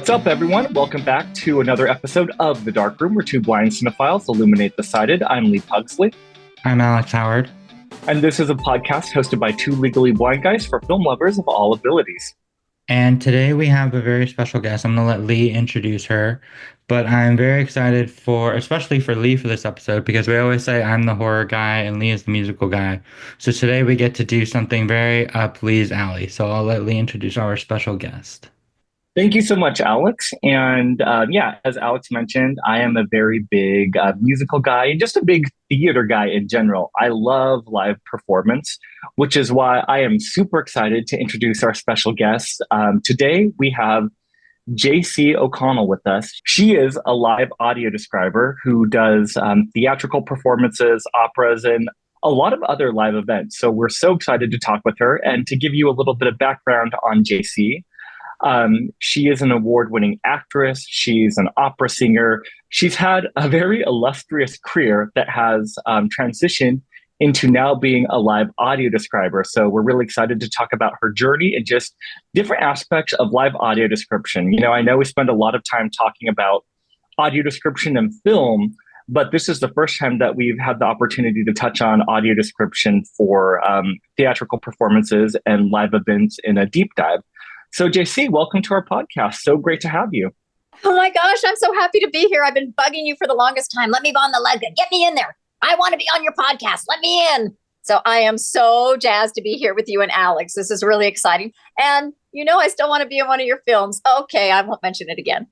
What's up, everyone? Welcome back to another episode of The Dark Room, where two blind cinephiles illuminate the sided. I'm Lee Pugsley. I'm Alex Howard. And this is a podcast hosted by two legally blind guys for film lovers of all abilities. And today we have a very special guest. I'm going to let Lee introduce her, but I'm very excited especially for Lee for this episode, because we always say I'm the horror guy and Lee is the musical guy. So today we get to do something very up Lee's alley. So I'll let Lee introduce our special guest. Thank you so much, Alex. And as Alex mentioned, I am a very big musical guy and just a big theater guy in general. I love live performance, which is why I am super excited to introduce our special guest. Today, we have JC O'Connell with us. She is a live audio describer who does theatrical performances, operas, and a lot of other live events. So we're so excited to talk with her and to give you a little bit of background on JC. She is an award-winning actress. She's an opera singer. She's had a very illustrious career that has transitioned into now being a live audio describer. So we're really excited to talk about her journey and just different aspects of live audio description. You know, I know we spend a lot of time talking about audio description and film, but this is the first time that we've had the opportunity to touch on audio description for theatrical performances and live events in a deep dive. So JC, welcome to our podcast. So great to have you. Oh my gosh, I'm so happy to be here. I've been bugging you for the longest time. Let me on the leg. Get me in there. I want to be on your podcast. Let me in. So I am so jazzed to be here with you and Alex. This is really exciting. And you know, I still want to be in one of your films. Okay, I won't mention it again.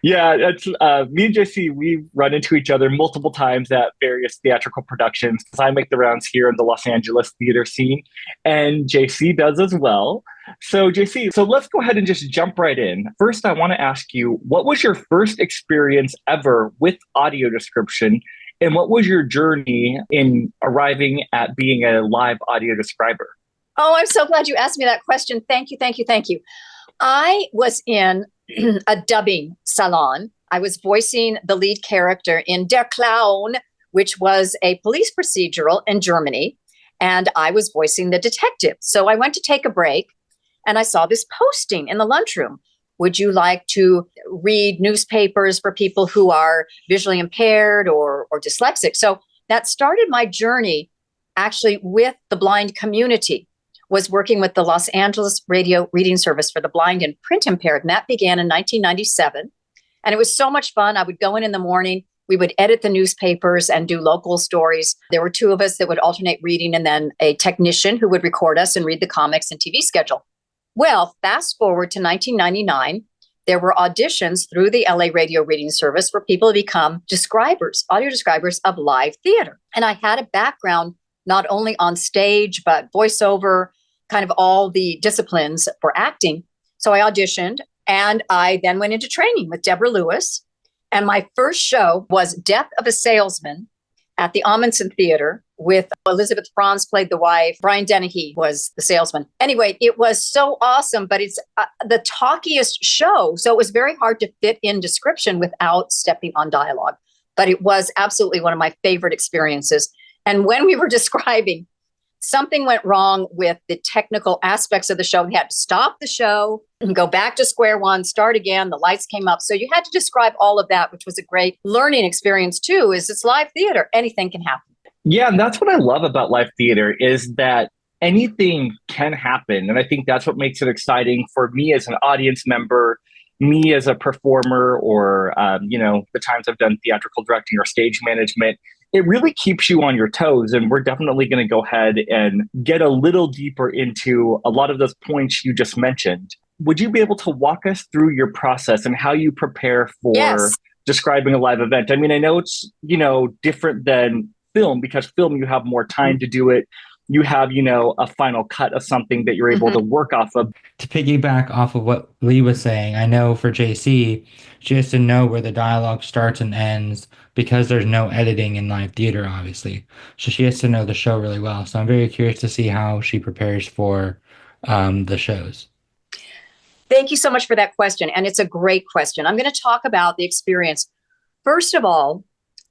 Yeah, it's me and JC, we've run into each other multiple times at various theatrical productions because I make the rounds here in the Los Angeles theater scene, and JC does as well. So JC, let's go ahead and just jump right in. First, I want to ask you, what was your first experience ever with audio description, and what was your journey in arriving at being a live audio describer? Oh, I'm so glad you asked me that question. Thank you, thank you, thank you. I was in a dubbing salon. I was voicing the lead character in Der Clown, which was a police procedural in Germany, and I was voicing the detective. So I went to take a break, and I saw this posting in the lunchroom. Would you like to read newspapers for people who are visually impaired or dyslexic? So that started my journey actually with the blind community. Was working with the Los Angeles Radio Reading Service for the blind and print impaired. And that began in 1997. And it was so much fun. I would go in the morning. We would edit the newspapers and do local stories. There were two of us that would alternate reading and then a technician who would record us and read the comics and TV schedule. Well, fast forward to 1999, there were auditions through the LA Radio Reading Service for people to become audio describers of live theater. And I had a background not only on stage, but voiceover, kind of all the disciplines for acting. So I auditioned, and I then went into training with Deborah Lewis. And my first show was Death of a Salesman at the Amundsen Theater with Elizabeth Franz played the wife. Brian Dennehy was the salesman. Anyway, it was so awesome, but it's the talkiest show. So it was very hard to fit in description without stepping on dialogue. But it was absolutely one of my favorite experiences. And when we were describing, something went wrong with the technical aspects of the show. We had to stop the show and go back to square one, start again. The lights came up. So you had to describe all of that, which was a great learning experience too, is it's live theater. Anything can happen. Yeah, and that's what I love about live theater is that anything can happen. And I think that's what makes it exciting for me as an audience member, me as a performer, or, the times I've done theatrical directing or stage management. It really keeps you on your toes. And we're definitely going to go ahead and get a little deeper into a lot of those points you just mentioned. Would you be able to walk us through your process and how you prepare for describing a live event? I mean, I know it's, different than film, because film, you have more time to do it. You have, a final cut of something that you're able to work off of. To piggyback off of what Lee was saying, I know for JC, she has to know where the dialogue starts and ends because there's no editing in live theater, obviously. So she has to know the show really well. So I'm very curious to see how she prepares for the shows. Thank you so much for that question. And it's a great question. I'm going to talk about the experience. First of all,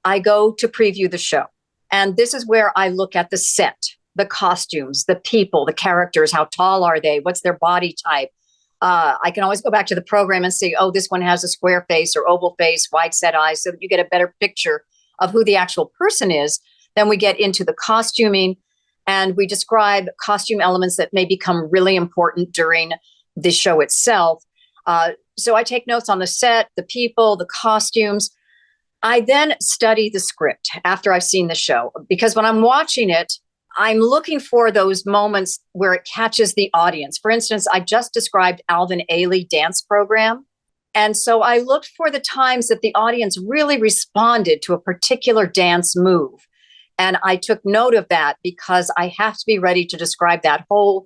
I go to preview the show. And this is where I look at the set, the costumes, the people, the characters, how tall are they? What's their body type? I can always go back to the program and see, oh, this one has a square face or oval face, wide set eyes, so that you get a better picture of who the actual person is. Then we get into the costuming, and we describe costume elements that may become really important during the show itself. So I take notes on the set, the people, the costumes. I then study the script after I've seen the show, because when I'm watching it, I'm looking for those moments where it catches the audience. For instance, I just described Alvin Ailey dance program. And so I looked for the times that the audience really responded to a particular dance move. And I took note of that because I have to be ready to describe that whole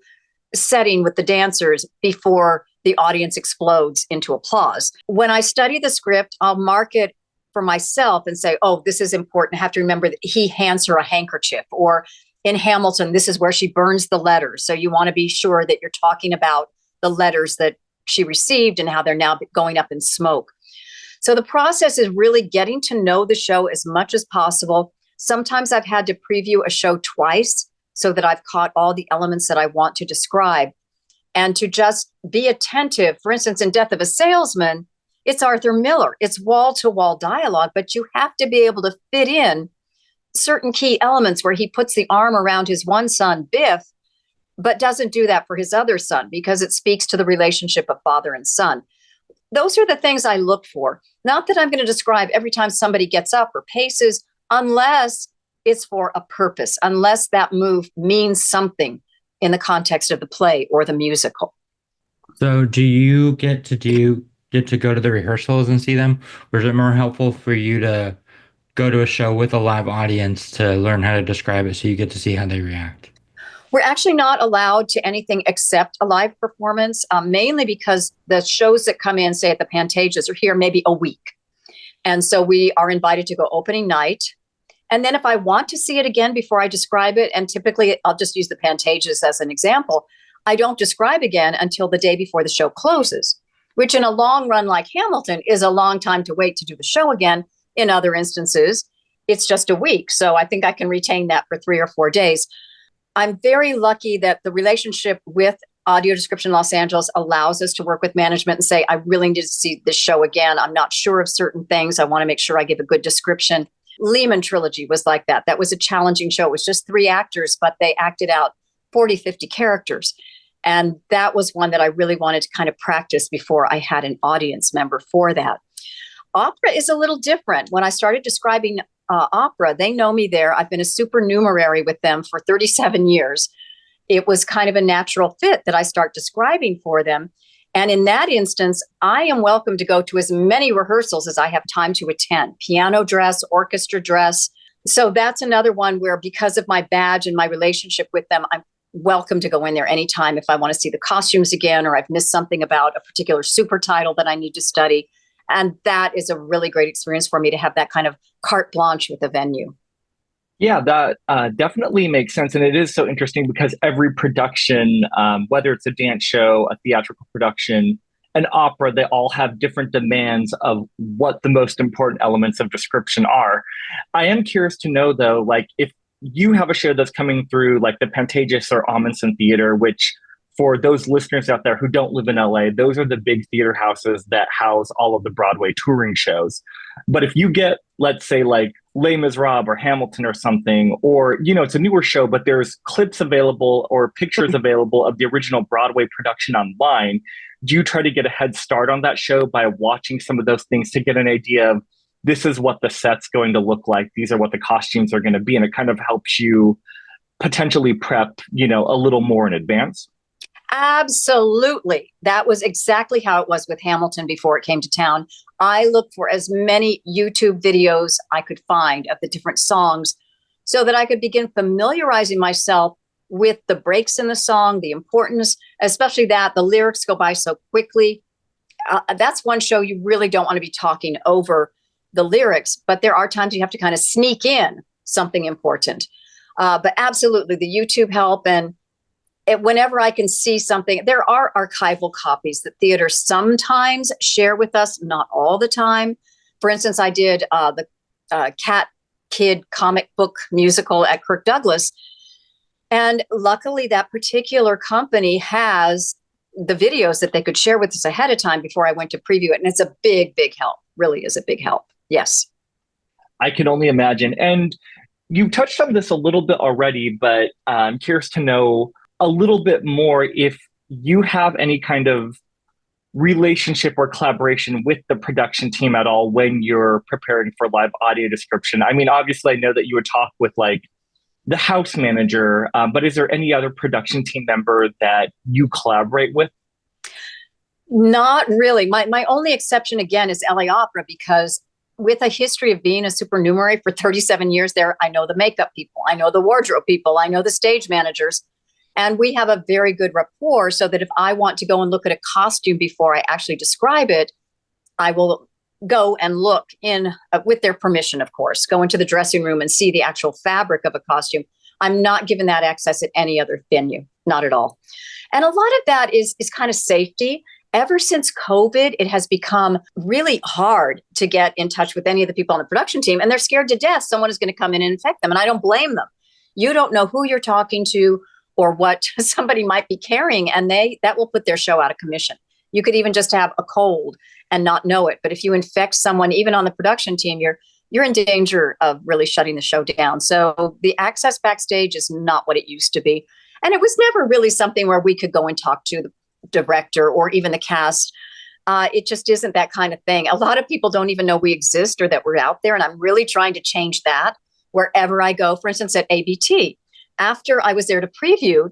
setting with the dancers before the audience explodes into applause. When I study the script, I'll mark it for myself and say, oh, this is important. I have to remember that he hands her a handkerchief, or in Hamilton, this is where she burns the letters. So you want to be sure that you're talking about the letters that she received and how they're now going up in smoke. So the process is really getting to know the show as much as possible. Sometimes I've had to preview a show twice so that I've caught all the elements that I want to describe, and to just be attentive. For instance, in Death of a Salesman, it's Arthur Miller. It's wall-to-wall dialogue, but you have to be able to fit in certain key elements where he puts the arm around his one son, Biff, but doesn't do that for his other son because it speaks to the relationship of father and son. Those are the things I look for. Not that I'm going to describe every time somebody gets up or paces, unless it's for a purpose, unless that move means something in the context of the play or the musical. So do you get to go to the rehearsals and see them? Or is it more helpful for you to go to a show with a live audience to learn how to describe it so you get to see how they react? We're actually not allowed to anything except a live performance, mainly because the shows that come in, say at the Pantages, are here maybe a week. And so we are invited to go opening night. And then if I want to see it again before I describe it, and typically I'll just use the Pantages as an example, I don't describe again until the day before the show closes, which in a long run like Hamilton is a long time to wait to do the show again. In other instances, it's just a week. So I think I can retain that for 3 or 4 days. I'm very lucky that the relationship with Audio Description Los Angeles allows us to work with management and say, I really need to see this show again. I'm not sure of certain things. I want to make sure I give a good description. Lehman Trilogy was like that. That was a challenging show. It was just 3 actors, but they acted out 40, 50 characters. And that was one that I really wanted to kind of practice before I had an audience member for that. Opera is a little different. When I started describing opera, they know me there. I've been a supernumerary with them for 37 years. It was kind of a natural fit that I start describing for them. And in that instance, I am welcome to go to as many rehearsals as I have time to attend. Piano dress, orchestra dress. So that's another one where, because of my badge and my relationship with them, I'm welcome to go in there anytime if I want to see the costumes again, or I've missed something about a particular super title that I need to study. And that is a really great experience for me to have that kind of carte blanche with the venue. Yeah, that definitely makes sense. And it is so interesting because every production, whether it's a dance show, a theatrical production, an opera, they all have different demands of what the most important elements of description are. I am curious to know, though, like if you have a show that's coming through like the Pantages or Ahmanson Theater, which for those listeners out there who don't live in LA, those are the big theater houses that house all of the Broadway touring shows. But if you get, let's say, like Les Miserables or Hamilton or something, or, you know, it's a newer show, but there's clips available or pictures available of the original Broadway production online, do you try to get a head start on that show by watching some of those things to get an idea of this is what the set's going to look like, these are what the costumes are going to be, and it kind of helps you potentially prep, you know, a little more in advance? Absolutely. That was exactly how it was with Hamilton before it came to town. I looked for as many YouTube videos I could find of the different songs so that I could begin familiarizing myself with the breaks in the song, the importance, especially that the lyrics go by so quickly. That's one show you really don't want to be talking over the lyrics, but there are times you have to kind of sneak in something important. But absolutely, the YouTube help, and whenever I can see something, there are archival copies that theaters sometimes share with us, not all the time. For instance, I did the Cat Kid comic book musical at Kirk Douglas. And luckily, that particular company has the videos that they could share with us ahead of time before I went to preview it. And it's a big, big help, really is a big help. Yes. I can only imagine. And you touched on this a little bit already, but I'm curious to know a little bit more if you have any kind of relationship or collaboration with the production team at all when you're preparing for live audio description. I mean, obviously, I know that you would talk with like the house manager, but is there any other production team member that you collaborate with? Not really. My only exception, again, is LA Opera, because with a history of being a supernumerary for 37 years there, I know the makeup people, I know the wardrobe people, I know the stage managers, and we have a very good rapport, so that if I want to go and look at a costume before I actually describe it, I will go and look in, with their permission, of course, go into the dressing room and see the actual fabric of a costume. I'm not given that access at any other venue, not at all. And a lot of that is kind of safety. Ever since COVID, it has become really hard to get in touch with any of the people on the production team, and they're scared to death someone is going to come in and infect them. And I don't blame them. You don't know who you're talking to or what somebody might be carrying, and that will put their show out of commission. You could even just have a cold and not know it. But if you infect someone, even on the production team, you're in danger of really shutting the show down. So the access backstage is not what it used to be. And it was never really something where we could go and talk to the director or even the cast. It just isn't that kind of thing. A lot of people don't even know we exist or that we're out there. And I'm really trying to change that wherever I go. For instance, at ABT, after I was there to preview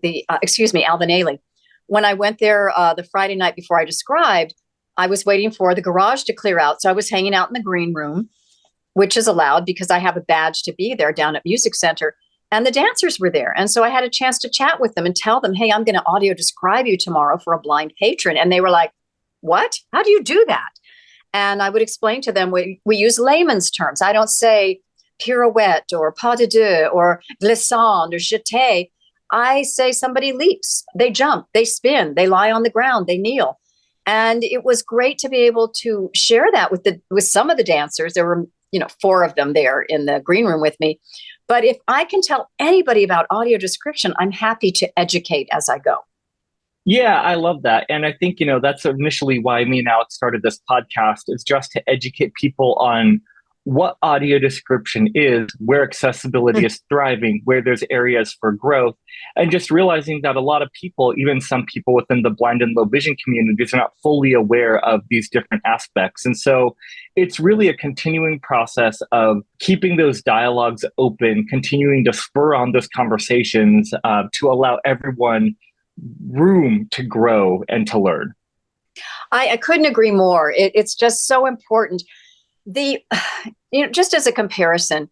Alvin Ailey, when I went there the Friday night before I described, I was waiting for the garage to clear out. So I was hanging out in the green room, which is allowed because I have a badge to be there down at Music Center. And the dancers were there. And so I had a chance to chat with them and tell them, hey, I'm going to audio describe you tomorrow for a blind patron. And they were like, what? How do you do that? And I would explain to them, we use layman's terms. I don't say pirouette or pas de deux or glissade or jeté. I say somebody leaps, they jump, they spin, they lie on the ground, they kneel. And it was great to be able to share that with some of the dancers. There were, 4 of them there in the green room with me. But if I can tell anybody about audio description, I'm happy to educate as I go. Yeah, I love that. And I think, that's initially why me and Alex started this podcast, is just to educate people on what audio description is, where accessibility is thriving, where there's areas for growth, and just realizing that a lot of people, even some people within the blind and low vision communities, are not fully aware of these different aspects. And so it's really a continuing process of keeping those dialogues open, continuing to spur on those conversations to allow everyone room to grow and to learn. I couldn't agree more. It's just so important. Just as a comparison,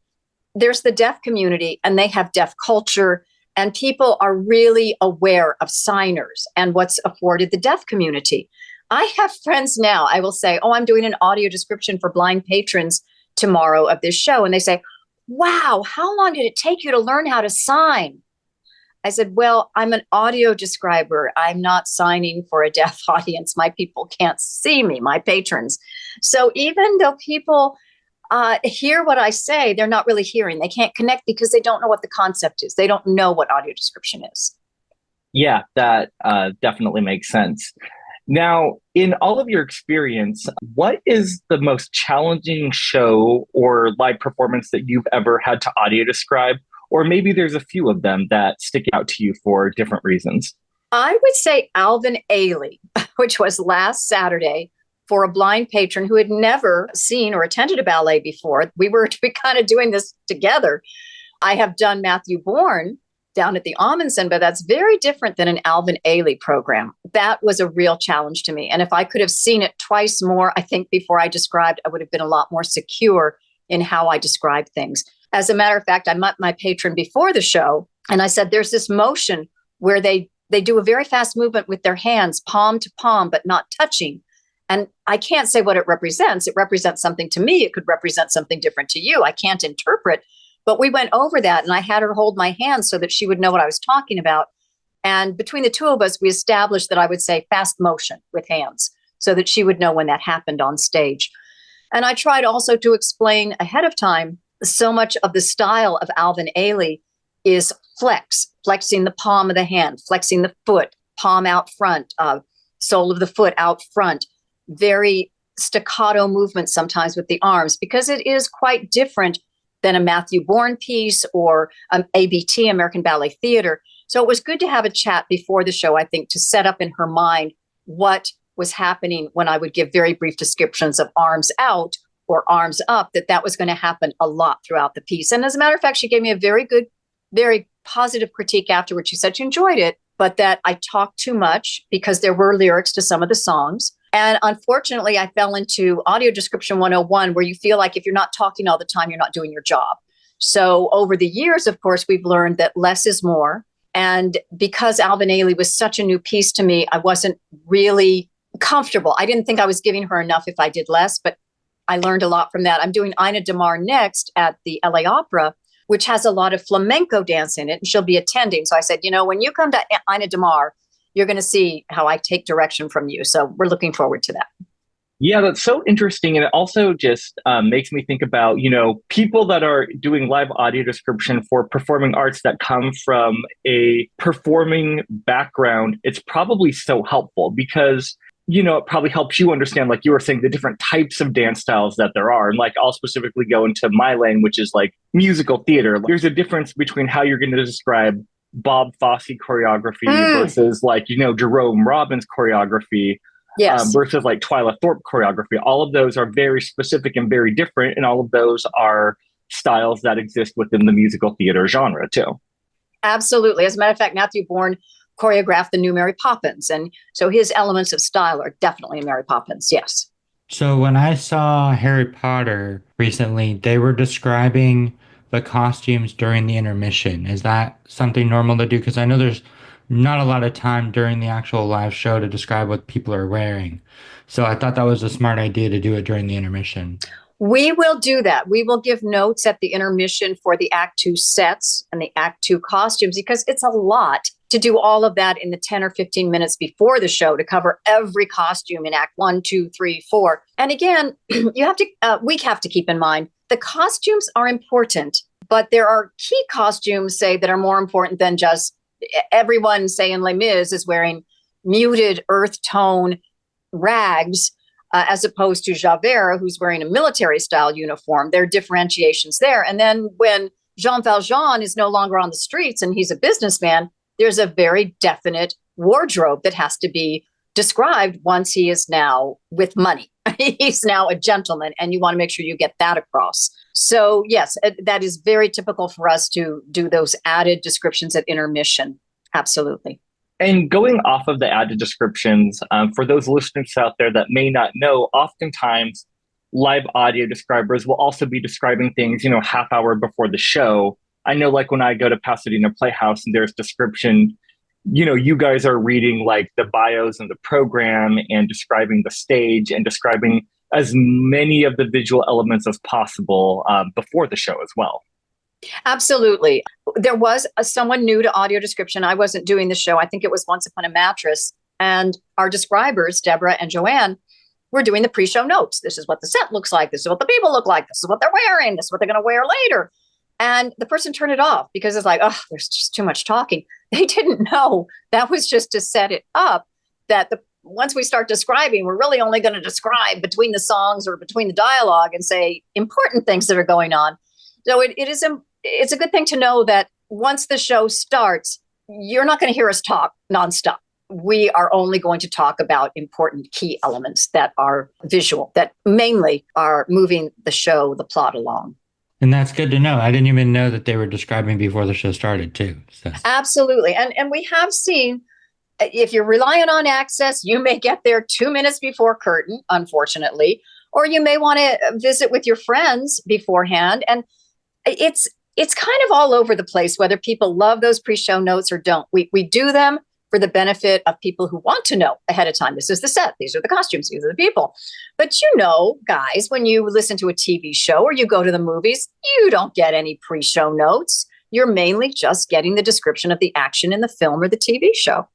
there's the deaf community and they have deaf culture, and people are really aware of signers and what's afforded the deaf community. I have friends now, I will say, oh, I'm doing an audio description for blind patrons tomorrow of this show. And they say, wow, how long did it take you to learn how to sign? I said, well, I'm an audio describer. I'm not signing for a deaf audience. My people can't see me, my patrons. So even though people hear what I say, they're not really hearing. They can't connect because they don't know what the concept is. They don't know what audio description is. Yeah, that definitely makes sense. Now, in all of your experience, what is the most challenging show or live performance that you've ever had to audio describe? Or maybe there's a few of them that stick out to you for different reasons. I would say Alvin Ailey, which was last Saturday, for a blind patron who had never seen or attended a ballet before. We were kind of doing this together. I have done Matthew Bourne down at the Amundsen, but that's very different than an Alvin Ailey program. That was a real challenge to me. And if I could have seen it twice more, I think before I described, I would have been a lot more secure in how I describe things. As a matter of fact, I met my patron before the show, and I said, there's this motion where they do a very fast movement with their hands, palm to palm, but not touching. And I can't say what it represents. It represents something to me. It could represent something different to you. I can't interpret. But we went over that, and I had her hold my hand so that she would know what I was talking about. And between the two of us, we established that I would say fast motion with hands so that she would know when that happened on stage. And I tried also to explain ahead of time, so much of the style of Alvin Ailey is flexing the palm of the hand, flexing the foot, palm out front, sole of the foot out front, very staccato movements sometimes with the arms, because it is quite different than a Matthew Bourne piece or ABT, American Ballet Theater. So it was good to have a chat before the show, I think, to set up in her mind what was happening when I would give very brief descriptions of arms out or arms up, that was going to happen a lot throughout the piece. And as a matter of fact, she gave me a very good, very positive critique afterwards. She said she enjoyed it, but that I talked too much because there were lyrics to some of the songs. And unfortunately, I fell into audio description 101, where you feel like if you're not talking all the time, you're not doing your job. So over the years, of course, we've learned that less is more. And because Alvin Ailey was such a new piece to me, I wasn't really comfortable. I didn't think I was giving her enough if I did less, but I learned a lot from that. I'm doing Ina Damar next at the LA Opera, which has a lot of flamenco dance in it, and she'll be attending. So I said, when you come to Ina Damar, you're going to see how I take direction from you. So we're looking forward to that. Yeah, that's so interesting. And it also just makes me think about, people that are doing live audio description for performing arts that come from a performing background. It's probably so helpful because, it probably helps you understand, like you were saying, the different types of dance styles that there are. And like, I'll specifically go into my lane, which is like musical theater. There's a difference between how you're going to describe Bob Fosse choreography versus like, Jerome Robbins choreography. Yes. Versus like Twyla Thorpe choreography. All of those are very specific and very different. And all of those are styles that exist within the musical theater genre too. Absolutely. As a matter of fact, Matthew Bourne choreographed the new Mary Poppins. And so his elements of style are definitely in Mary Poppins. Yes. So when I saw Harry Potter recently, they were describing the costumes during the intermission. Is that something normal to do? Because I know there's not a lot of time during the actual live show to describe what people are wearing. So I thought that was a smart idea to do it during the intermission. We will do that. We will give notes at the intermission for the Act 2 sets and the Act 2 costumes, because it's a lot to do all of that in the 10 or 15 minutes before the show to cover every costume in Act 1, 2, 3, 4. And again, we have to keep in mind the costumes are important, but there are key costumes, say, that are more important than just everyone, say, in Les Mis is wearing muted earth tone rags, as opposed to Javert, who's wearing a military style uniform. There are differentiations there. And then when Jean Valjean is no longer on the streets and he's a businessman, there's a very definite wardrobe that has to be described once he is now with money. He's now a gentleman, and you want to make sure you get that across. So yes, that is very typical for us to do those added descriptions at intermission. Absolutely. And going off of the added descriptions, for those listeners out there that may not know, oftentimes live audio describers will also be describing things, half hour before the show. I know, like when I go to Pasadena Playhouse and there's description, you guys are reading like the bios and the program and describing the stage and describing as many of the visual elements as possible before the show as well. Absolutely. There was someone new to audio description. I wasn't doing the show. I think it was Once Upon a Mattress. And our describers, Deborah and Joanne, were doing the pre-show notes. This is what the set looks like. This is what the people look like. This is what they're wearing. This is what they're going to wear later. And the person turned it off because it's like, there's just too much talking. They didn't know that was just to set it up, that once we start describing, we're really only going to describe between the songs or between the dialogue and say important things that are going on. So it's a good thing to know that once the show starts, you're not going to hear us talk nonstop. We are only going to talk about important key elements that are visual, that mainly are moving the show, the plot along. And that's good to know. I didn't even know that they were describing before the show started too. So. Absolutely. And we have seen, if you're relying on access, you may get there 2 minutes before curtain, unfortunately, or you may want to visit with your friends beforehand. And it's kind of all over the place, whether people love those pre-show notes or don't. We do them for the benefit of people who want to know ahead of time. This is the set. These are the costumes. These are the people. But guys, when you listen to a TV show or you go to the movies, you don't get any pre-show notes. You're mainly just getting the description of the action in the film or the TV show.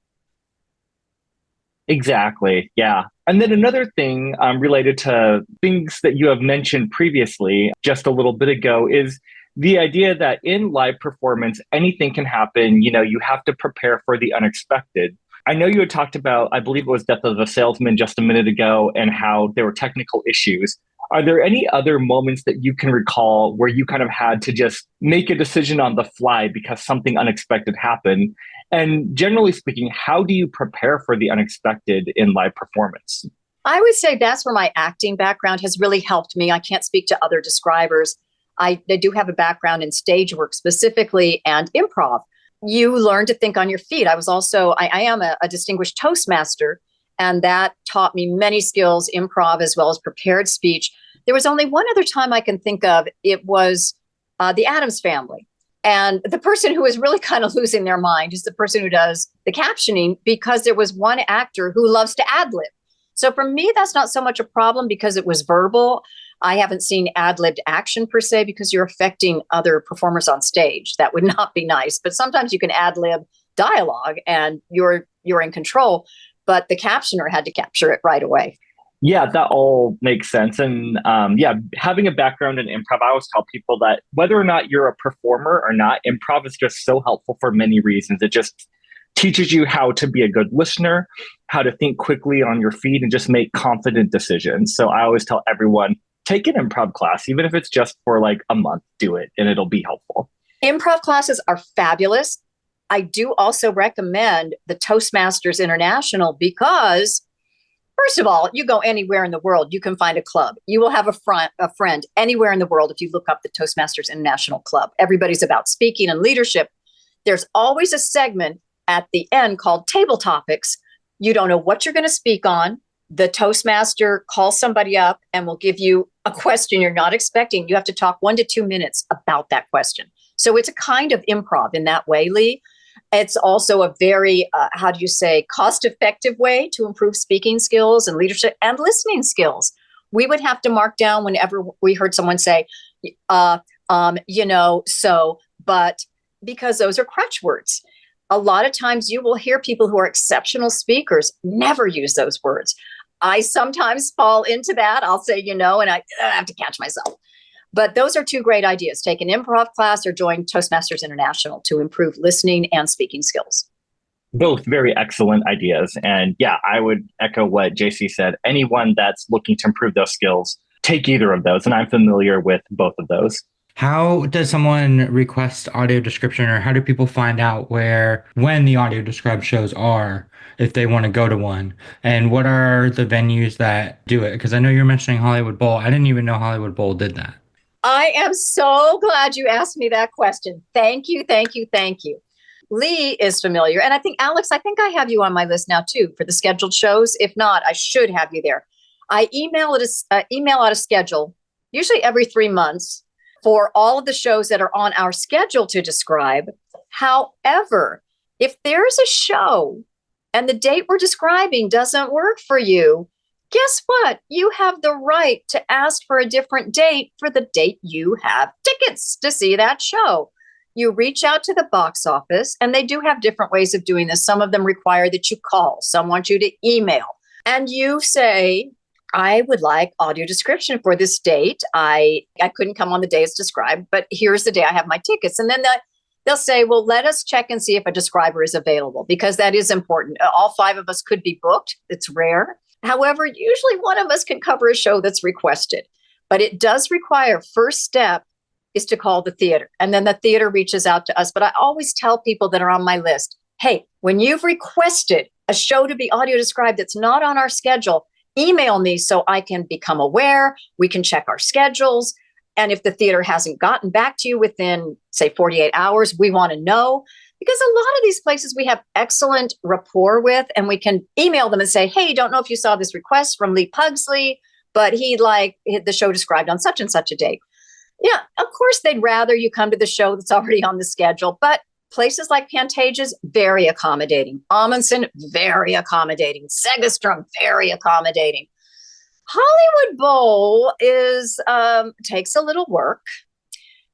Exactly. Yeah. And then another thing related to things that you have mentioned previously, just a little bit ago, is the idea that in live performance, anything can happen. You have to prepare for the unexpected. I know you had talked about, I believe it was Death of a Salesman just a minute ago, and how there were technical issues. Are there any other moments that you can recall where you kind of had to just make a decision on the fly because something unexpected happened? And generally speaking, how do you prepare for the unexpected in live performance? I would say that's where my acting background has really helped me. I can't speak to other describers. I do have a background in stage work specifically and improv. You learn to think on your feet. I am a distinguished Toastmaster, and that taught me many skills, improv as well as prepared speech. There was only one other time I can think of. It was the Addams Family. And the person who was really kind of losing their mind is the person who does the captioning, because there was one actor who loves to ad-lib. So for me, that's not so much a problem because it was verbal. I haven't seen ad-libbed action per se because you're affecting other performers on stage. That would not be nice. But sometimes you can ad-lib dialogue and you're in control. But the captioner had to capture it right away. Yeah, that all makes sense. And yeah, having a background in improv, I always tell people that whether or not you're a performer or not, improv is just so helpful for many reasons. It just teaches you how to be a good listener, how to think quickly on your feet, and just make confident decisions. So I always tell everyone, take an improv class, even if it's just for like a month, do it, and it'll be helpful. Improv classes are fabulous. I do also recommend the Toastmasters International because, first of all, you go anywhere in the world, you can find a club. You will have a friend anywhere in the world if you look up the Toastmasters International Club. Everybody's about speaking and leadership. There's always a segment at the end called Table Topics. You don't know what you're going to speak on. The Toastmaster calls somebody up and will give you a question you're not expecting. You have to talk 1 to 2 minutes about that question. So it's a kind of improv in that way, Lee. It's also a very, cost-effective way to improve speaking skills and leadership and listening skills. We would have to mark down whenever we heard someone say, but, because those are crutch words. A lot of times you will hear people who are exceptional speakers never use those words. I sometimes fall into that. I'll say, and I have to catch myself. But those are two great ideas. Take an improv class or join Toastmasters International to improve listening and speaking skills. Both very excellent ideas. And yeah, I would echo what JC said. Anyone that's looking to improve those skills, take either of those. And I'm familiar with both of those. How does someone request audio description, or how do people find out when the audio described shows are, if they want to go to one? And what are the venues that do it? Because I know you're mentioning Hollywood Bowl. I didn't even know Hollywood Bowl did that. I am so glad you asked me that question. Thank you, thank you, thank you. Lee is familiar. And I think, Alex, I have you on my list now, too, for the scheduled shows. If not, I should have you there. I email out a schedule, usually every 3 months, for all of the shows that are on our schedule to describe. However, if there's a show and the date we're describing doesn't work for you, guess what? You have the right to ask for a different date for the date you have tickets to see that show. You reach out to the box office, and they do have different ways of doing this. Some of them require that you call. Some want you to email. And you say, I would like audio description for this date. I couldn't come on the day it's described, but here's the day I have my tickets. And then they'll say, well, let us check and see if a describer is available, because that is important. All 5 of us could be booked. It's rare. However, usually one of us can cover a show that's requested. But it does require, first step is to call the theater. And then the theater reaches out to us. But I always tell people that are on my list, hey, when you've requested a show to be audio described that's not on our schedule, email me so I can become aware. We can check our schedules. And if the theater hasn't gotten back to you within, say, 48 hours, we want to know. Because a lot of these places we have excellent rapport with, and we can email them and say, hey, don't know if you saw this request from Lee Pugsley, but he'd like the show described on such and such a date. Yeah, of course, they'd rather you come to the show that's already on the schedule. But places like Pantages, very accommodating. Amundsen, very accommodating. Segerstrom, very accommodating. Hollywood Bowl takes a little work.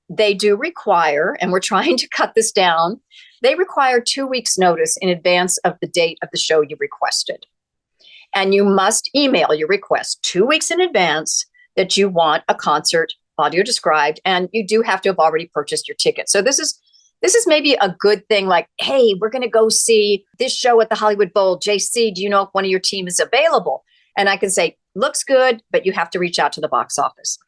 They do require, and we're trying to cut this down, they require 2 weeks notice in advance of the date of the show you requested. And you must email your request 2 weeks in advance that you want a concert audio described, and you do have to have already purchased your ticket. So this is this is maybe a good thing. Like, hey, we're going to go see this show at the Hollywood Bowl. JC, do you know if one of your team is available? And I can say, looks good, but you have to reach out to the box office.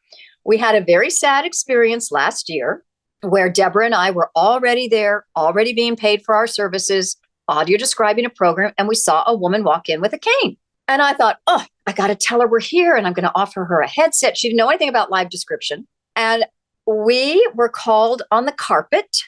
We had a very sad experience last year where Deborah and I were already there, already being paid for our services, audio describing a program, and we saw a woman walk in with a cane. And I thought, oh, I got to tell her we're here, and I'm going to offer her a headset. She didn't know anything about live description. And we were called on the carpet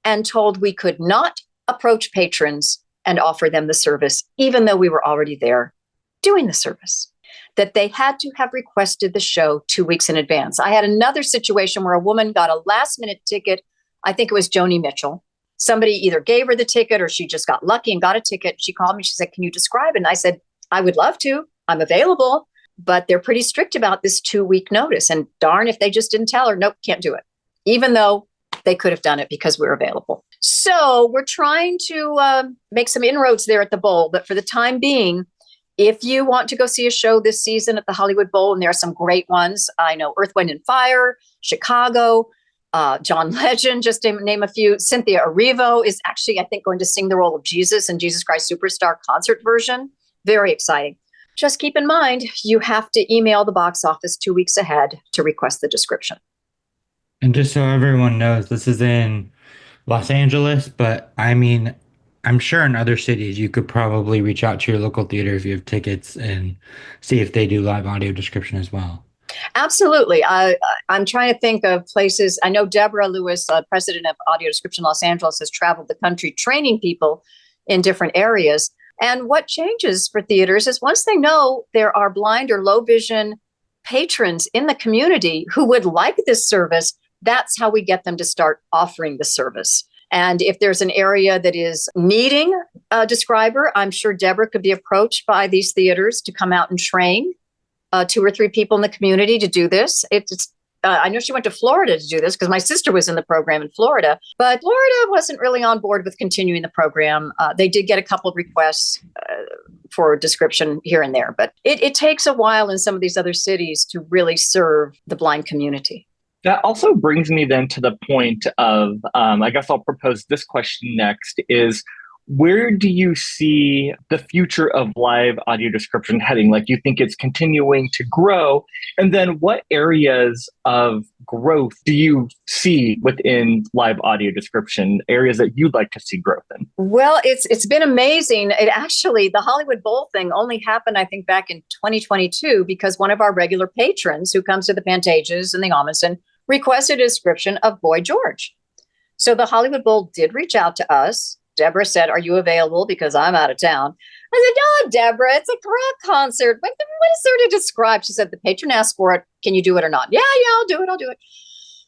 and told we could not approach patrons and offer them the service, even though we were already there doing the service, that they had to have requested the show 2 weeks in advance. I had another situation where a woman got a last minute ticket. I think it was Joni Mitchell. Somebody either gave her the ticket or she just got lucky and got a ticket. She called me. She said, can you describe it? And I said, I would love to. I'm available, but they're pretty strict about this 2-week notice. And darn if they just didn't tell her, nope, can't do it, even though they could have done it because we're available. So we're trying to make some inroads there at the Bowl. But for the time being, if you want to go see a show this season at the Hollywood Bowl, and there are some great ones, I know Earth, Wind and Fire, Chicago, John Legend, just to name a few. Cynthia Erivo is actually, I think, going to sing the role of Jesus in Jesus Christ Superstar concert version. Very exciting. Just keep in mind, you have to email the box office 2 weeks ahead to request the description. And just so everyone knows, this is in Los Angeles, but I mean, I'm sure in other cities you could probably reach out to your local theater if you have tickets and see if they do live audio description as well. Absolutely. I'm trying to think of places. I know Deborah Lewis, president of Audio Description Los Angeles, has traveled the country training people in different areas. And what changes for theaters is once they know there are blind or low vision patrons in the community who would like this service, that's how we get them to start offering the service. And if there's an area that is needing a describer, I'm sure Deborah could be approached by these theaters to come out and train 2 or 3 people in the community to do this. I know she went to Florida to do this because my sister was in the program in Florida, but Florida wasn't really on board with continuing the program. They did get a couple of requests for description here and there, but it takes a while in some of these other cities to really serve the blind community. That also brings me then to the point of, I guess I'll propose this question next, is where do you see the future of live audio description heading? Like, you think it's continuing to grow? And then what areas of growth do you see within live audio description, areas that you'd like to see growth in? Well, it's been amazing. The Hollywood Bowl thing only happened, I think, back in 2022 because one of our regular patrons who comes to the Pantages and the Ahmanson requested a description of Boy George. So the Hollywood Bowl did reach out to us. Deborah said, are you available? Because I'm out of town. I said, no, Deborah, it's a rock concert. What is there to describe? She said, the patron asked for it. Can you do it or not? Yeah, I'll do it.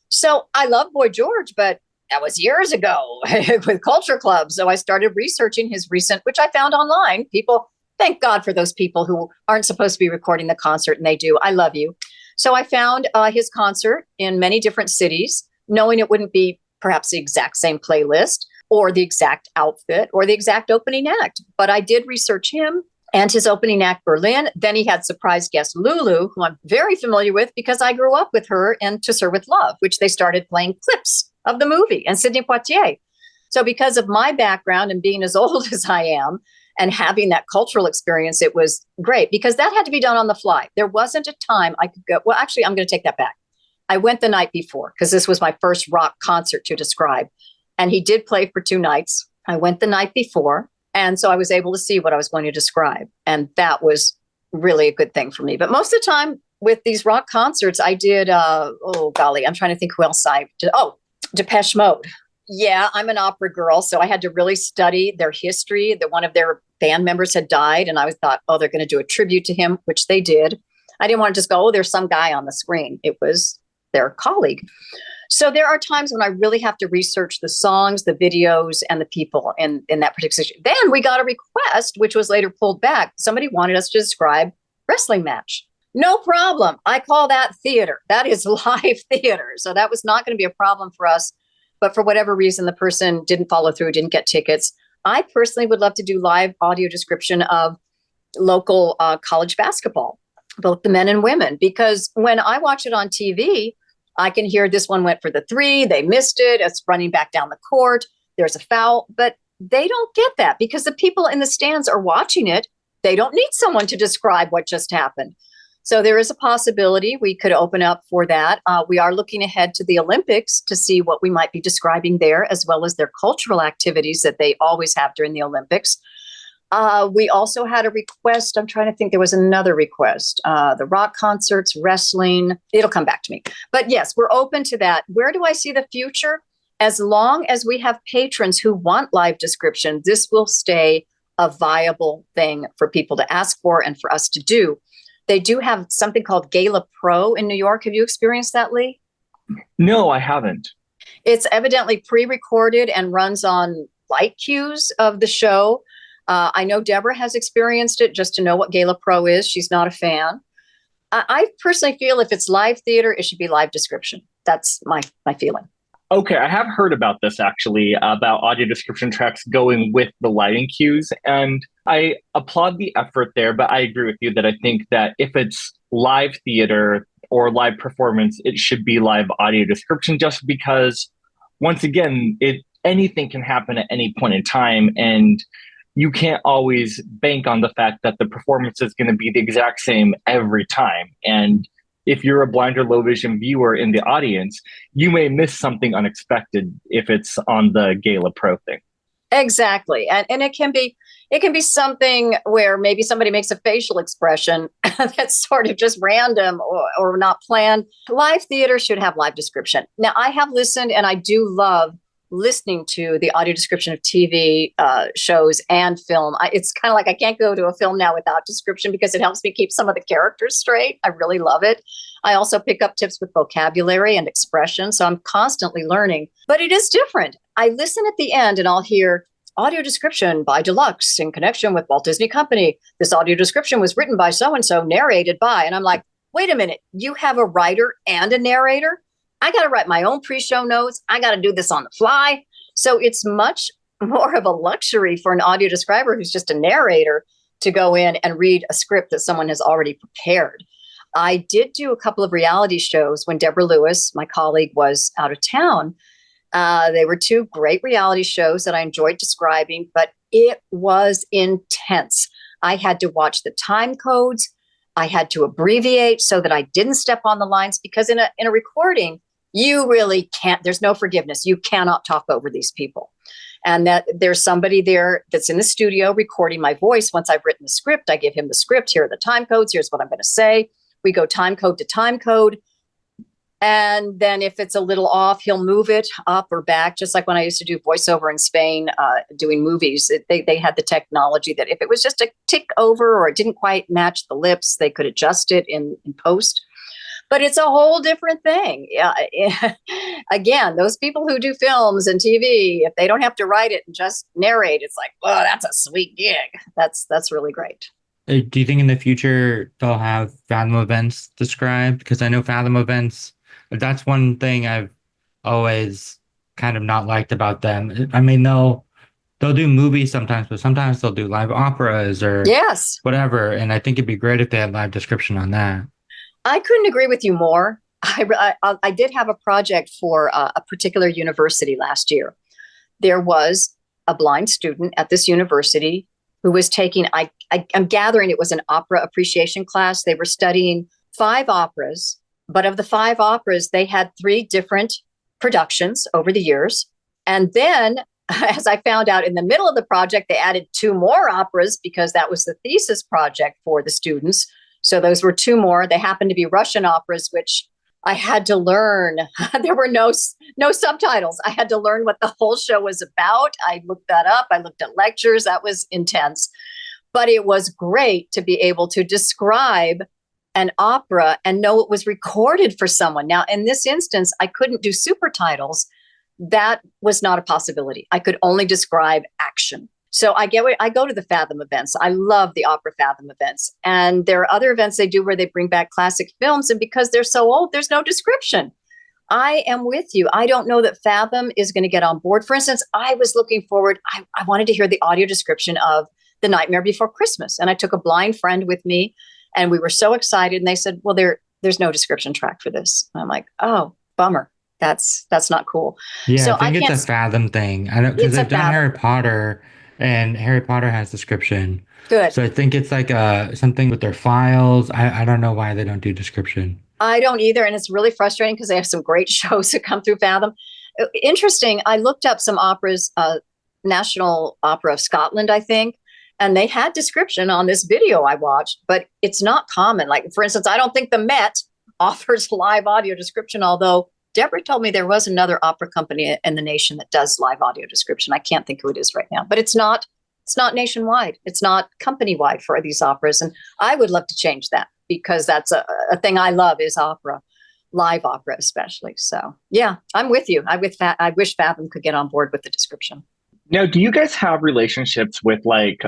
So I love Boy George, but that was years ago with Culture Club. So I started researching his recent, which I found online. People, thank God for those people who aren't supposed to be recording the concert, and they do. I love you. So I found his concert in many different cities, knowing it wouldn't be perhaps the exact same playlist or the exact outfit or the exact opening act. But I did research him and his opening act, Berlin. Then he had surprise guest Lulu, who I'm very familiar with because I grew up with her in To Sir With Love, which they started playing clips of the movie, and Sidney Poitier. So because of my background and being as old as I am and having that cultural experience, it was great because that had to be done on the fly. There wasn't a time I could go, well, actually, I'm going to take that back. I went the night before because this was my first rock concert to describe. And he did play for 2 nights. I went the night before. And so I was able to see what I was going to describe. And that was really a good thing for me. But most of the time with these rock concerts, I did, I'm trying to think who else I did. Oh, Depeche Mode. Yeah, I'm an opera girl. So I had to really study their history. That one of their band members had died. And I thought, they're going to do a tribute to him, which they did. I didn't want to just go, there's some guy on the screen. It was their colleague. So there are times when I really have to research the songs, the videos, and the people in that particular situation. Then we got a request, which was later pulled back. Somebody wanted us to describe wrestling match. No problem. I call that theater. That is live theater. So that was not going to be a problem for us. But for whatever reason, the person didn't follow through, didn't get tickets. I personally would love to do live audio description of local college basketball, both the men and women, because when I watch it on TV, I can hear this one went for the 3, they missed it, it's running back down the court, there's a foul, but they don't get that because the people in the stands are watching it. They don't need someone to describe what just happened. So there is a possibility we could open up for that. We are looking ahead to the Olympics to see what we might be describing there, as well as their cultural activities that they always have during the Olympics. We also had a request. I'm trying to think. There was another request. The rock concerts, wrestling. It'll come back to me. But yes, we're open to that. Where do I see the future? As long as we have patrons who want live description, this will stay a viable thing for people to ask for and for us to do. They do have something called Gala Pro in New York. Have you experienced that, Lee? No, I haven't. It's evidently pre-recorded and runs on light cues of the show. I know Deborah has experienced it just to know what Gala Pro is. She's not a fan. I personally feel if it's live theater, it should be live description. That's my feeling. Okay, I have heard about this actually, about audio description tracks going with the lighting cues. And I applaud the effort there, but I agree with you that I think that if it's live theater or live performance, it should be live audio description just because, once again, anything can happen at any point in time. And you can't always bank on the fact that the performance is going to be the exact same every time. And if you're a blind or low vision viewer in the audience, you may miss something unexpected if it's on the Gala Pro thing. Exactly. And it can be something where maybe somebody makes a facial expression that's sort of just random or not planned. Live theater should have live description. Now, I have listened and I do love listening to the audio description of TV shows and film. It's kind of like I can't go to a film now without description because it helps me keep some of the characters straight. I really love it. I also pick up tips with vocabulary and expression. So I'm constantly learning, but it is different. I listen at the end and I'll hear audio description by Deluxe in connection with Walt Disney Company. This audio description was written by so-and-so, narrated by, and I'm like, wait a minute, you have a writer and a narrator? I got to write my own pre-show notes. I got to do this on the fly. So it's much more of a luxury for an audio describer who's just a narrator to go in and read a script that someone has already prepared. I did do a couple of reality shows when Deborah Lewis, my colleague, was out of town. They were 2 great reality shows that I enjoyed describing, but it was intense. I had to watch the time codes. I had to abbreviate so that I didn't step on the lines because in a recording, you really can't, there's no forgiveness. You cannot talk over these people. And that there's somebody there that's in the studio recording my voice. Once I've written the script, I give him the script. Here are the time codes. Here's what I'm going to say. We go time code to time code. And then if it's a little off, he'll move it up or back, just like when I used to do voiceover in Spain, doing movies. They had the technology that if it was just a tick over or it didn't quite match the lips, they could adjust it in post. But it's a whole different thing. Again, those people who do films and TV, if they don't have to write it and just narrate, it's like, well, that's a sweet gig. That's really great. Do you think in the future they'll have Fathom events described? Because I know Fathom events, that's one thing I've always kind of not liked about them. I mean, they'll do movies sometimes, but sometimes they'll do live operas or whatever. And I think it'd be great if they had live description on that. I couldn't agree with you more. I did have a project for a particular university last year. There was a blind student at this university who was taking, I'm gathering it was an opera appreciation class. They were studying 5 operas, but of the 5 operas, they had 3 different productions over the years. And then, as I found out in the middle of the project, they added 2 more operas because that was the thesis project for the students. So those were 2 more. They happened to be Russian operas, which I had to learn. There were no subtitles. I had to learn what the whole show was about. I looked that up. I looked at lectures. That was intense. But it was great to be able to describe an opera and know it was recorded for someone. Now, in this instance, I couldn't do super titles. That was not a possibility. I could only describe action. So I go to the Fathom events. I love the Opera Fathom events. And there are other events they do where they bring back classic films. And because they're so old, there's no description. I am with you. I don't know that Fathom is going to get on board. For instance, I was looking forward. I wanted to hear the audio description of The Nightmare Before Christmas. And I took a blind friend with me and we were so excited. And they said, well, there's no description track for this. And I'm like, oh, Bummer. That's not cool. Yeah, So I think it's can't. a Fathom thing. I don't because It's a I've done Harry Fathom. Potter, and Harry Potter has description. Good. So I think it's like something with their files. I don't know why they don't do description. I don't either, and it's really frustrating because they have some great shows that come through Fathom. Interesting. I looked up some operas, National Opera of Scotland, I think, and they had description on this video I watched, but it's not common. Like, for instance, I don't think the Met offers live audio description, although Deborah told me there was another opera company in the nation that does live audio description. I can't think who it is right now, but it's not nationwide. It's not company wide for these operas. And I would love to change that because that's a thing I love is opera, live opera especially. So yeah, I'm with you. I wish Fathom could get on board with the description. Now, do you guys have relationships with like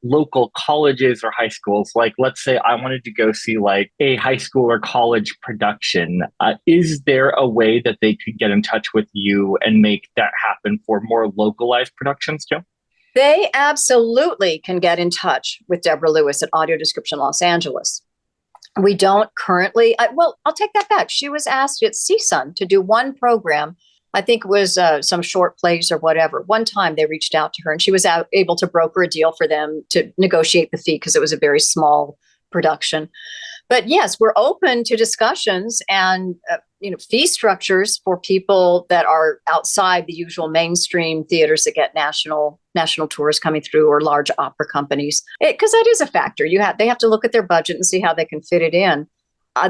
local colleges or high schools? Like, let's say I wanted to go see like a high school or college production. Is there a way that they could get in touch with you and make that happen for more localized productions too? They absolutely can get in touch with Deborah Lewis at Audio Description Los Angeles. We don't currently, I'll take that back. She was asked at CSUN to do one program. I think it was some short plays or whatever. One time they reached out to her and she was able to broker a deal for them to negotiate the fee because it was a very small production. But yes, we're open to discussions and fee structures for people that are outside the usual mainstream theaters that get national tours coming through or large opera companies. Because that is a factor. They have to look at their budget and see how they can fit it in.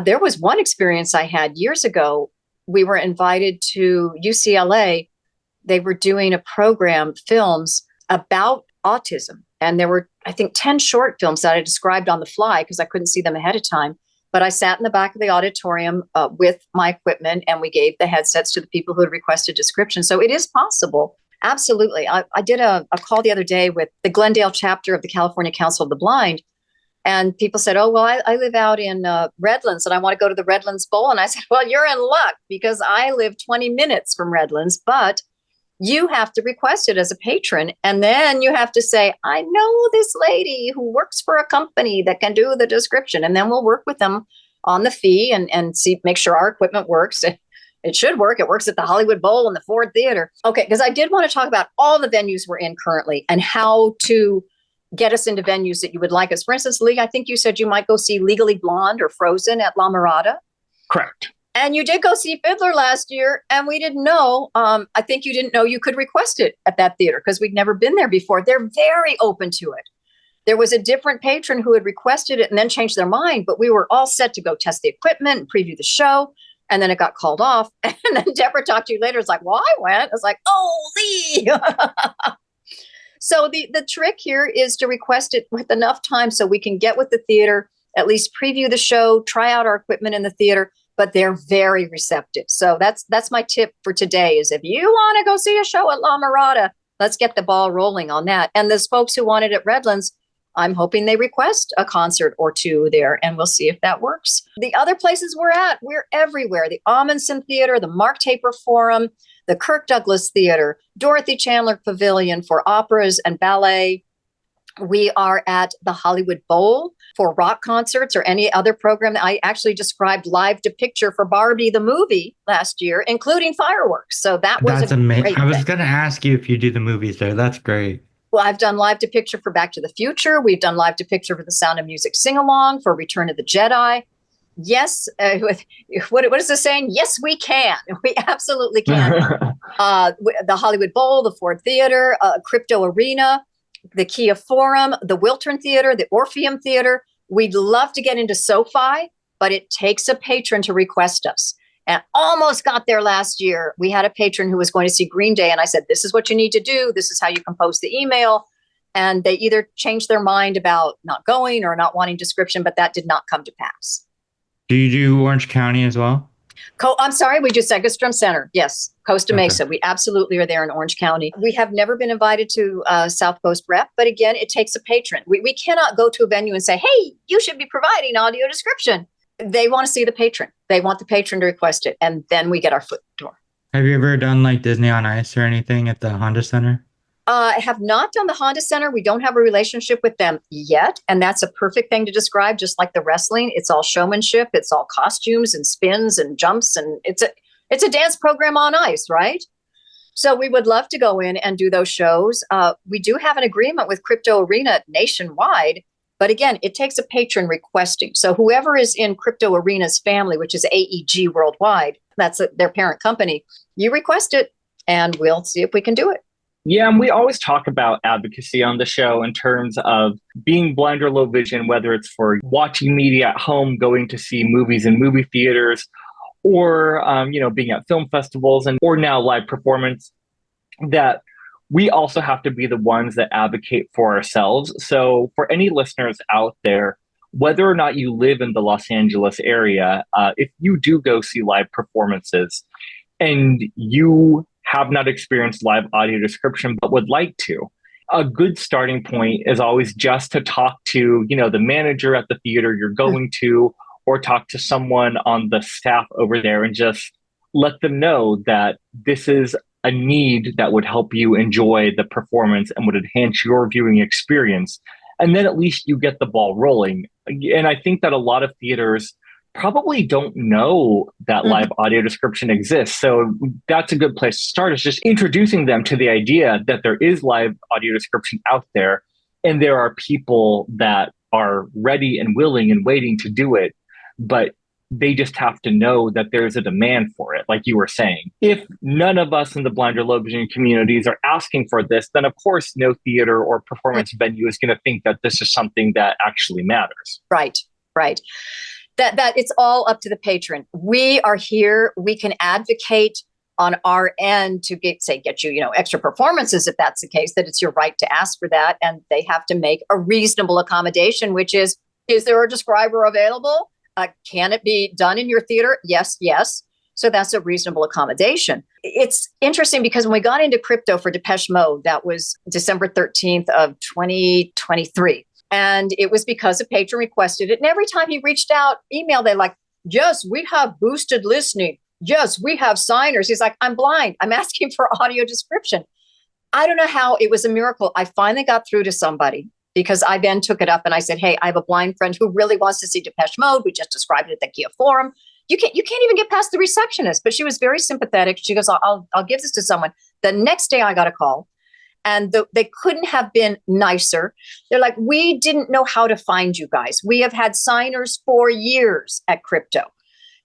There was one experience I had years ago. We were invited to UCLA. They were doing a program, films about autism. And there were, I think, 10 short films that I described on the fly because I couldn't see them ahead of time. But I sat in the back of the auditorium with my equipment and we gave the headsets to the people who had requested description. So it is possible. Absolutely. I did a call the other day with the Glendale chapter of the California Council of the Blind. And people said, oh, well, I live out in Redlands and I want to go to the Redlands Bowl. And I said, well, you're in luck because I live 20 minutes from Redlands, but you have to request it as a patron. And then you have to say, I know this lady who works for a company that can do the description. And then we'll work with them on the fee and make sure our equipment works. It should work. It works at the Hollywood Bowl and the Ford Theater. Okay, because I did want to talk about all the venues we're in currently and how to get us into venues that you would like us. For instance, Lee, I think you said you might go see Legally Blonde or Frozen at La Mirada. Correct. And you did go see Fiddler last year, and we didn't know. I think you didn't know you could request it at that theater because we'd never been there before. They're very open to it. There was a different patron who had requested it and then changed their mind, but we were all set to go test the equipment and preview the show. And then it got called off. And then Deborah talked to you later. It's like, well, I went. I was like, oh, Lee. So the trick here is to request it with enough time so we can get with the theater, at least preview the show, try out our equipment in the theater, but they're very receptive. So that's my tip for today is if you want to go see a show at La Mirada, let's get the ball rolling on that. And those folks who want it at Redlands, I'm hoping they request a concert or two there, and we'll see if that works. The other places we're everywhere. The Amundsen Theater, the Mark Taper Forum, the Kirk Douglas Theater, Dorothy Chandler Pavilion for operas and ballet. We are at the Hollywood Bowl for rock concerts or any other program. I actually described live to picture for Barbie the movie last year, including fireworks. So that's amazing. I was going to ask you if you do the movies there. That's great. Well, I've done live to picture for Back to the Future. We've done live to picture for the Sound of Music sing-along, for Return of the Jedi. Yes, what is the saying? Yes, we can. We absolutely can. The Hollywood Bowl, the Ford Theater, Crypto Arena, the Kia Forum, the Wiltern Theater, the Orpheum Theater. We'd love to get into SoFi, but it takes a patron to request us. And almost got there last year. We had a patron who was going to see Green Day. And I said, this is what you need to do. This is how you compose the email. And they either changed their mind about not going or not wanting description, but that did not come to pass. Do you do Orange County as well? I'm sorry, we do Segerstrom Center. Yes, Costa Mesa. We absolutely are there in Orange County. We have never been invited to South Coast Rep, but again, it takes a patron. We cannot go to a venue and say, hey, you should be providing audio description. They want to see the patron. They want the patron to request it, and then we get our foot in the door. Have you ever done like Disney on Ice or anything at the Honda Center? I have not done the Honda Center. We don't have a relationship with them yet, and that's a perfect thing to describe, just like the wrestling. It's all showmanship. It's all costumes and spins and jumps, and It's a dance program on ice, right? So we would love to go in and do those shows. We do have an agreement with Crypto Arena nationwide, but again, it takes a patron requesting. So whoever is in Crypto Arena's family, which is AEG Worldwide, that's their parent company, you request it and we'll see if we can do it. Yeah, and we always talk about advocacy on the show in terms of being blind or low vision, whether it's for watching media at home, going to see movies in movie theaters, or being at film festivals or now live performance, that we also have to be the ones that advocate for ourselves. So for any listeners out there, whether or not you live in the Los Angeles area, if you do go see live performances and you have not experienced live audio description but would like to, a good starting point is always just to talk to, the manager at the theater you're going to, or talk to someone on the staff over there and just let them know that this is a need that would help you enjoy the performance and would enhance your viewing experience. And then at least you get the ball rolling. And I think that a lot of theaters probably don't know that live audio description exists. So that's a good place to start, is just introducing them to the idea that there is live audio description out there. And there are people that are ready and willing and waiting to do it. But they just have to know that there's a demand for it, like you were saying. If none of us in the blind or low vision communities are asking for this, then of course no theater or performance venue is going to think that this is something that actually matters. Right. That it's all up to the patron. We are here. We can advocate on our end to get you, extra performances if that's the case, that it's your right to ask for that. And they have to make a reasonable accommodation, which is there a describer available? Can it be done in your theater? Yes. So that's a reasonable accommodation. It's interesting because when we got into crypto for Depeche Mode, that was December 13th of 2023. And it was because a patron requested it. And every time he reached out, email, they're like, yes, we have boosted listening. Yes, we have signers. He's like, I'm blind. I'm asking for audio description. I don't know how. It was a miracle. I finally got through to somebody, because I then took it up and I said, hey, I have a blind friend who really wants to see Depeche Mode. We just described it at the Kia Forum. You can't even get past the receptionist, but she was very sympathetic. She goes, I'll give this to someone. The next day I got a call, and they couldn't have been nicer. They're like, we didn't know how to find you guys. We have had signers for years at Crypto.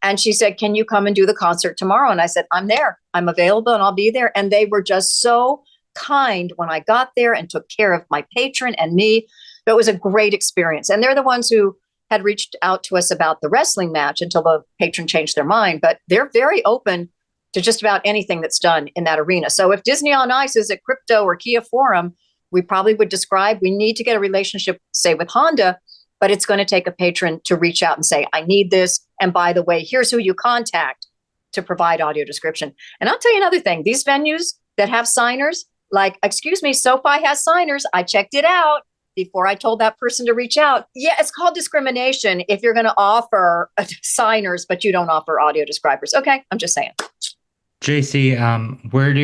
And she said, can you come and do the concert tomorrow? And I said, I'm there. I'm available and I'll be there. And they were just so kind when I got there and took care of my patron and me. It was a great experience. And they're the ones who had reached out to us about the wrestling match until the patron changed their mind. But they're very open to just about anything that's done in that arena. So if Disney on Ice is at Crypto or Kia Forum, we probably would describe, we need to get a relationship, say, with Honda, but it's going to take a patron to reach out and say, I need this. And by the way, here's who you contact to provide audio description. And I'll tell you another thing, these venues that have signers, like, excuse me, SoFi has signers. I checked it out before I told that person to reach out. Yeah, it's called discrimination if you're going to offer signers, but you don't offer audio describers. Okay, I'm just saying. JC,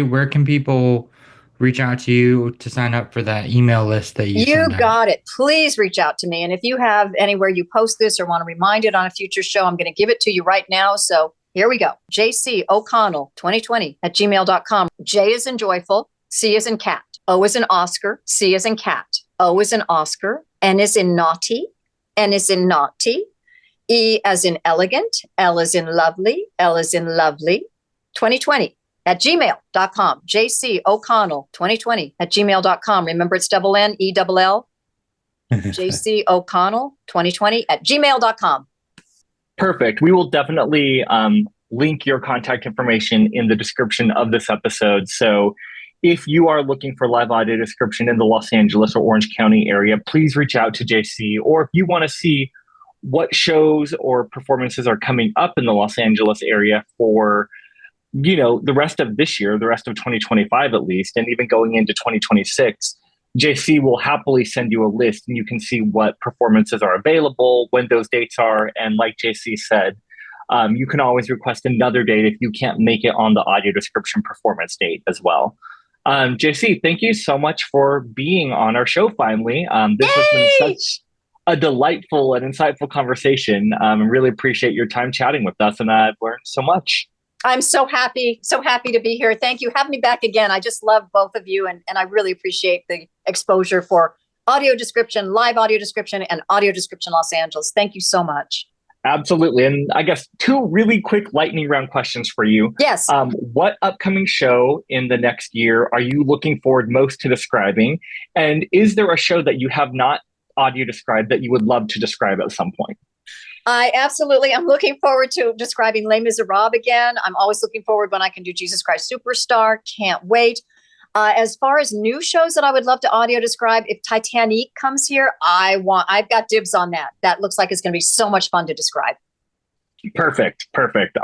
where can people reach out to you to sign up for that email list that you got it. Please reach out to me. And if you have anywhere you post this or want to remind it on a future show, I'm going to give it to you right now. So here we go. JC O'Connell 2020 at gmail.com. J is in joyful, C is in cat, O is in Oscar, C is in cat, O is in Oscar, N is in naughty, N is in naughty, E as in elegant, L is in lovely, L is in lovely, 2020 at gmail.com. JC O'Connell 2020 at gmail.com. Remember, it's double N, E double L. JC O'Connell 2020 at gmail.com. Perfect. We will definitely link your contact information in the description of this episode. So if you are looking for live audio description in the Los Angeles or Orange County area, please reach out to JC. Or if you want to see what shows or performances are coming up in the Los Angeles area for, the rest of this year, the rest of 2025 at least, and even going into 2026, JC will happily send you a list and you can see what performances are available, when those dates are. And like JC said, you can always request another date if you can't make it on the audio description performance date as well. JC, thank you so much for being on our show finally. This has been such a delightful and insightful conversation. I really appreciate your time chatting with us, and I've learned so much. I'm so happy to be here. Thank you. Have me back again. I just love both of you, and I really appreciate the exposure for audio description, live audio description, and audio description Los Angeles. Thank you so much. Absolutely. And I guess two really quick lightning round questions for you. Yes. What upcoming show in the next year are you looking forward most to describing? And is there a show that you have not audio described that you would love to describe at some point? I'm looking forward to describing Les Miserables again. I'm always looking forward when I can do Jesus Christ Superstar. Can't wait. As far as new shows that I would love to audio describe, if Titanic comes here, I've got dibs on that. That looks like it's going to be so much fun to describe. Perfect.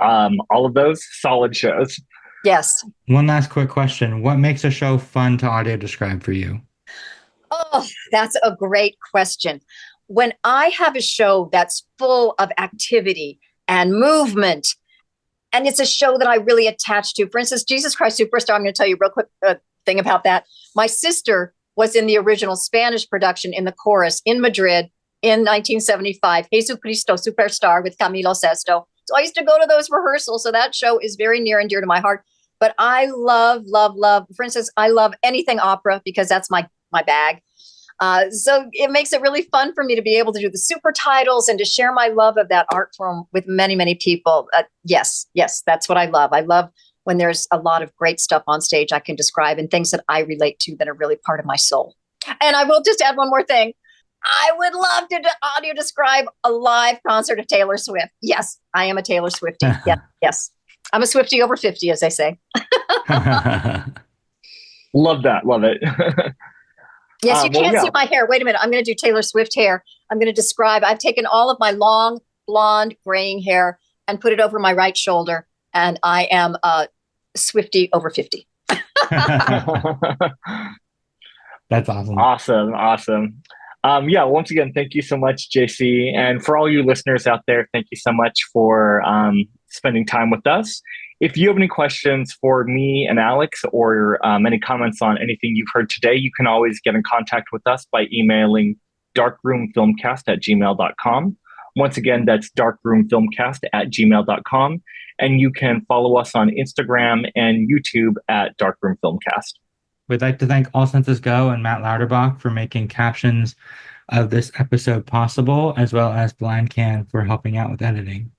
All of those solid shows. Yes. One last quick question. What makes a show fun to audio describe for you? Oh, that's a great question. When I have a show that's full of activity and movement, and it's a show that I really attach to, for instance, Jesus Christ Superstar, I'm going to tell you a real quick thing about that. My sister was in the original Spanish production in the chorus in Madrid in 1975, Jesucristo Superstar with Camilo Sesto. So I used to go to those rehearsals. So that show is very near and dear to my heart. But I love, for instance, I love anything opera because that's my bag. So it makes it really fun for me to be able to do the super titles and to share my love of that art form with many, many people. Yes, that's what I love. I love when there's a lot of great stuff on stage I can describe and things that I relate to that are really part of my soul. And I will just add one more thing. I would love to audio describe a live concert of Taylor Swift. Yes, I am a Taylor Swiftie. Yes. I'm a Swiftie over 50, as they say. Love that. Love it. Yes, you can't see my hair. Wait a minute. I'm going to do Taylor Swift hair. I'm going to describe. I've taken all of my long, blonde, graying hair and put it over my right shoulder. And I am a Swiftie over 50. That's awesome. Awesome. Once again, thank you so much, JC. And for all you listeners out there, thank you so much for spending time with us. If you have any questions for me and Alex or any comments on anything you've heard today, you can always get in contact with us by emailing darkroomfilmcast@gmail.com. Once again, that's darkroomfilmcast@gmail.com. And you can follow us on Instagram and YouTube at darkroomfilmcast. We'd like to thank All Senses Go and Matt Lauterbach for making captions of this episode possible, as well as Blind Can for helping out with editing.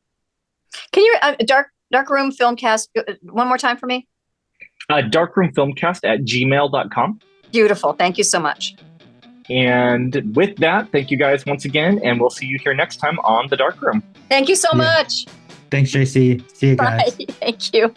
Can you Dark Room Filmcast one more time for me? Darkroomfilmcast@gmail.com. Beautiful. Thank you so much. And with that, thank you guys once again, and we'll see you here next time on The Dark Room. Thank you so much. Thanks, JC. See you guys. Bye. Thank you.